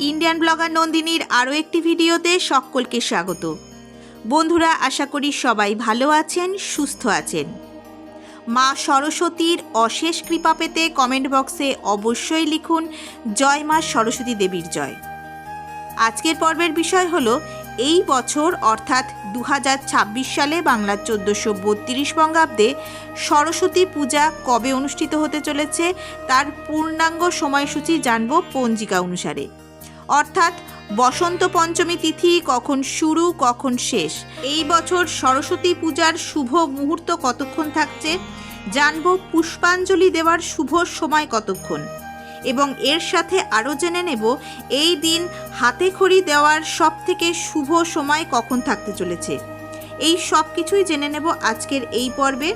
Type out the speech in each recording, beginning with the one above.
Indian blogger নন্দিনীর আরও একটি ভিডিওতে সকলকে স্বাগত। বন্ধুরা, আশা করি সবাই ভালো আছেন, সুস্থ আছেন। মা সরস্বতীর অশেষ কৃপা পেতে কমেন্ট বক্সে অবশ্যই লিখুন জয় মা সরস্বতী দেবীর জয়। আজকের পর্বের বিষয় হলো এই বছর অর্থাৎ 2026 সালে বাংলার 1432 বঙ্গাব্দে সরস্বতী পূজা কবে অনুষ্ঠিত হতে চলেছে তার পূর্ণাঙ্গ সময়সূচি জানব পঞ্জিকা অনুসারে। অর্থাৎ বসন্ত পঞ্চমী তিথি কখন শুরু কখন শেষ, এই বছর সরস্বতী পূজার শুভ মুহূর্ত কতক্ষণ থাকছে জানব, পুষ্পাঞ্জলি দেওয়ার শুভ সময় কতক্ষণ, এবং এর সাথে আরও জেনে নেব এই দিন হাতে খড়ি দেওয়ার সবথেকে শুভ সময় কখন থাকতে চলেছে। এই সব কিছুই জেনে নেব আজকের এই পর্বে।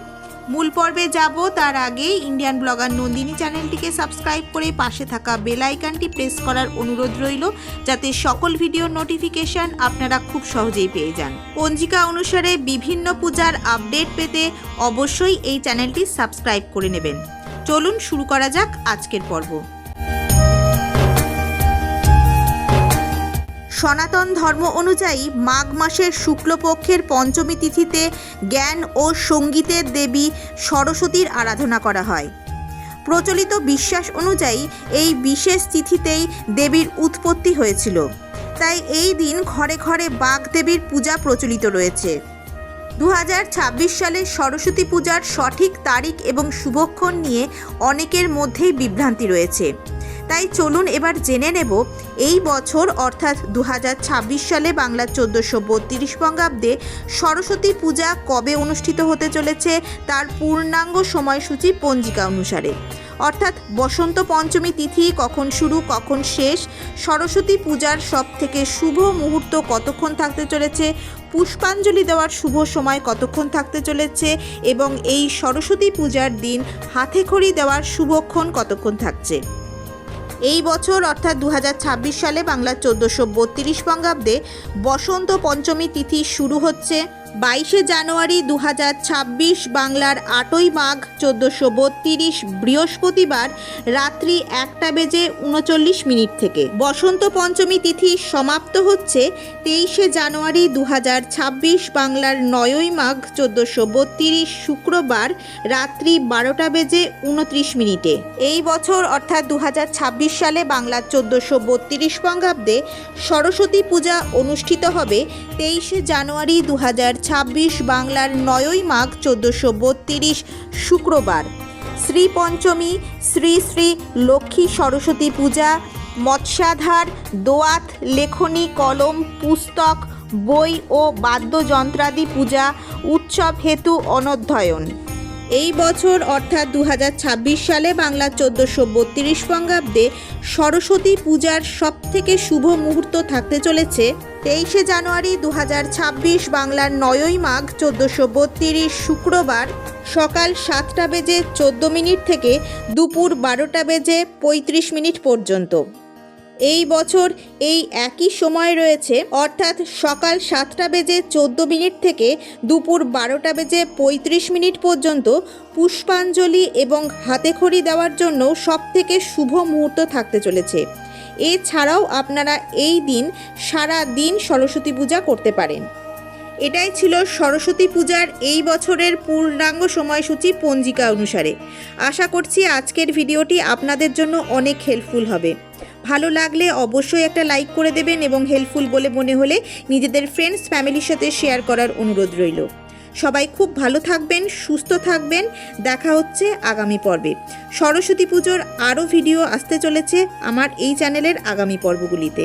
মূল পর্বে যাব তার আগে ইন্ডিয়ান ব্লগার নন্দিনী চ্যানেলটিকে সাবস্ক্রাইব করে পাশে থাকা বেল আইকনটি প্রেস করার অনুরোধ রইল, যাতে সকল ভিডিওর নোটিফিকেশন আপনারা খুব সহজেই পেয়ে যান। পঞ্জিকা অনুসারে বিভিন্ন পূজার আপডেট পেতে অবশ্যই এই চ্যানেলটি সাবস্ক্রাইব করে নেবেন। চলুন শুরু করা যাক আজকের পর্ব। সনাতন ধর্ম অনুযায়ী মাঘ মাসের শুক্লপক্ষের পঞ্চমী তিথিতে জ্ঞান ও সঙ্গীতের দেবী সরস্বতীর আরাধনা করা হয়। প্রচলিত বিশ্বাস অনুযায়ী এই বিশেষ তিথিতেই দেবীর উৎপত্তি হয়েছিল, তাই এই দিন ঘরে ঘরে বাগদেবীর পূজা প্রচলিত রয়েছে। 2026 সালে সরস্বতী পূজার সঠিক তারিখ এবং শুভক্ষণ নিয়ে অনেকের মধ্যেই বিভ্রান্তি রয়েছে। তাই চলুন এবার জেনে নেব এই বছর অর্থাৎ 2026 সালে বাংলার 1432 বঙ্গাব্দে সরস্বতী পূজা কবে অনুষ্ঠিত হতে চলেছে তার পূর্ণাঙ্গ সময়সূচি পঞ্জিকা অনুসারে। অর্থাৎ বসন্ত পঞ্চমী তিথি কখন শুরু কখন শেষ, সরস্বতী পূজার সবথেকে শুভ মুহূর্ত কতক্ষণ থাকতে চলেছে, পুষ্পাঞ্জলি দেওয়ার শুভ সময় কতক্ষণ থাকতে চলেছে, এবং এই সরস্বতী পূজার দিন হাতে খড়ি দেওয়ার শুভক্ষণ কতক্ষণ থাকছে। এই বছর অর্থাৎ 2026 সালে বাংলার 1432 বঙ্গাব্দে বসন্ত পঞ্চমী তিথি শুরু হচ্ছে 22 জানুয়ারি 2026 বাংলার 8ই মাঘ 1432 বৃহস্পতিবার রাত্রি 1:39 থেকে। বসন্ত পঞ্চমী তিথি সমাপ্ত হচ্ছে 23 জানুয়ারি 2026 বাংলার 9ই মাঘ 1432 শুক্রবার রাত্রি 12:29। এই বছর অর্থাৎ 2026 সালে বাংলার 1432 বঙ্গাব্দে সরস্বতী পূজা অনুষ্ঠিত হবে 23 জানুয়ারি 2026 বাংলার 9ই মাঘ 1432 শুক্রবার। শ্রী পঞ্চমী শ্রী শ্রী লক্ষ্মী সরস্বতী পূজা, মৎস্যাধার, দোয়াত, লেখনী, কলম, পুস্তক, বই ও বাদ্যযন্ত্রাদি পূজা, উৎসব হেতু অনধ্যয়ন। এই বছর অর্থাৎ 2026 সালে বাংলার 1432 বঙ্গাব্দে সরস্বতী পূজার সবথেকে শুভ মুহূর্ত থাকতে চলেছে 23 জানুয়ারি 2026 বাংলার 9ই মাঘ 1432 শুক্রবার সকাল 7:14 থেকে দুপুর 12:35 পর্যন্ত। এই বছর এই একই সময় রয়েছে, অর্থাৎ সকাল 7:14 থেকে দুপুর 12:35 পর্যন্ত পুষ্পাঞ্জলি এবং হাতে খড়ি দেওয়ার জন্য সবথেকে শুভ মুহূর্ত থাকতে চলেছে। এছাড়াও আপনারা এই দিন সারা দিন সরস্বতী পূজা করতে পারেন। এটাই ছিল সরস্বতী পূজার এই বছরের পূর্ণাঙ্গ সময়সূচি পঞ্জিকা অনুসারে। আশা করছি আজকের ভিডিওটি আপনাদের জন্য অনেক হেল্পফুল হবে। ভালো লাগলে অবশ্যই একটা লাইক করে দেবেন এবং হেল্পফুল বলে মনে হলে নিজেদের ফ্রেন্ডস ফ্যামিলির সাথে শেয়ার করার অনুরোধ রইল। সবাই খুব ভালো থাকবেন, সুস্থ থাকবেন। দেখা হচ্ছে আগামী পর্বে। সরস্বতী পুজোর আরও ভিডিও আসতে চলেছে আমার এই চ্যানেলের আগামী পর্বগুলিতে।